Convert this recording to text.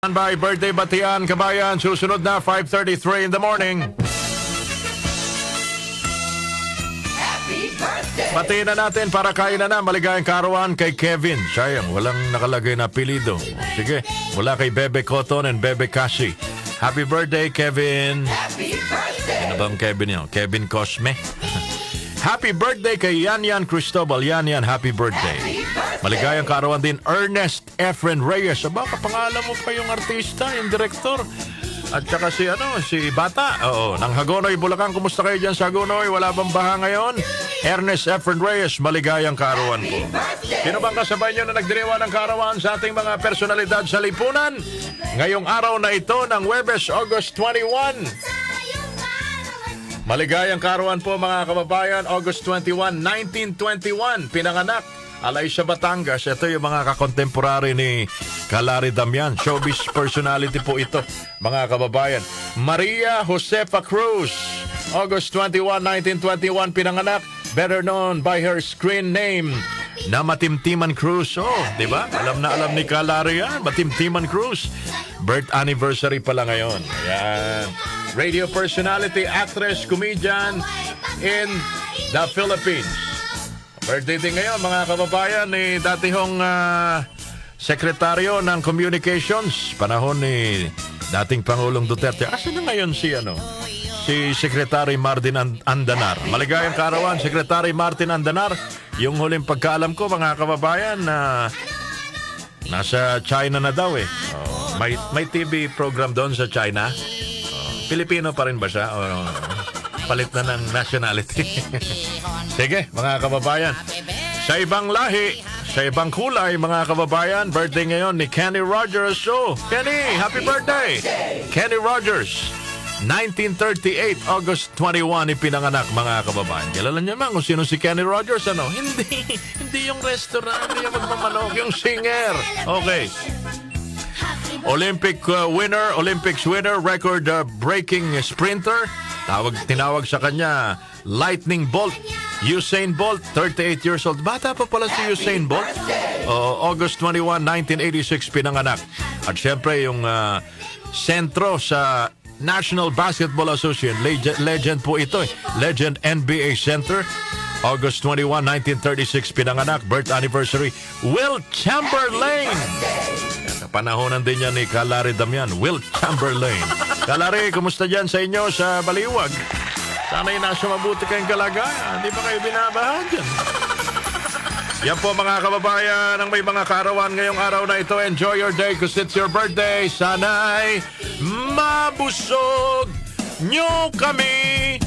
By birthday batian, kabayan, susunod na 5:33 in the morning. Batiin na natin para kain na maligayang karawan kay Kevin. Sayang, walang nakalagay na apelido. Sige, mula kay Bebe Cotton and Bebe Cassie. Happy birthday, Kevin. Happy birthday! Ano bang Kevin yun? Kevin Cosme. Happy birthday kay Yan Cristobal. Yan, happy birthday. Maligayang karawan din Ernest Efren Reyes. Aba, kapangalan mo pa yung artista, yung direktor. At saka si Bata. Oo, ng Hagonoy, Bulacan. Kumusta kayo dyan sa Hagonoy? Wala bang baha ngayon? Ernest Efren Reyes, maligayang karawan po. Sino bang kasabay nyo na nagdiriwa ng karawan sa ating mga personalidad sa lipunan? Ngayong araw na ito ng Huwebes, August 21. Maligayang karawan po mga kababayan, August 21, 1921, pinanganak. Alay sa Batangas, ito yung mga kakontemporary ni Kalari Damian. Showbiz personality po ito, mga kababayan. Maria Josefa Cruz, August 21, 1921, pinanganak. Better known by her screen name na Matimtiman Cruz. Oh, di ba? Alam na alam ni Kalari yan, Matimtiman Cruz. Birth anniversary pala ngayon. Ayan. Radio personality, actress, comedian in the Philippines. Birthday din ngayon, mga kababayan, ni datihong sekretaryo ng Communications, panahon ni dating Pangulong Duterte. Asan na ngayon si Secretary Martin Andanar? Maligayang karawan, Secretary Martin Andanar. Yung huling pagkaalam ko, mga kababayan, nasa China na daw eh. Oh, may TV program doon sa China. Pilipino pa rin ba siya? O palit na ng nationality? Sige, mga kababayan. Sa ibang lahi, sa ibang kulay, mga kababayan, birthday ngayon ni Kenny Rogers. So, Kenny, happy birthday! Kenny Rogers, 1938, August 21, ipinanganak, mga kababayan. Kilala niyo naman kung sino si Kenny Rogers, ano? Hindi yung restaurant, hindi yung magmamanok, yung singer. Okay. Olympics winner, record-breaking sprinter. Tinawag sa kanya Lightning Bolt. Usain Bolt, 38 years old. Bata pa pala si Usain Bolt. August 21, 1986, pinanganak. At syempre yung sentro sa National Basketball Association. Legend po ito. Legend NBA Center. August 21, 1936, pinanganak. Birth anniversary, Will Chamberlain. Panahonan din yan ni Kalari Damian, Will Chamberlain. Kalari, kumusta dyan sa inyo sa Baliwag? Sana'y nasa mabuti kayong kalagayan. Hindi ba kayo binabahan dyan? Yan po mga kababayan, ang may mga karawan ngayong araw na ito. Enjoy your day because it's your birthday. Sana'y mabusog nyo kami.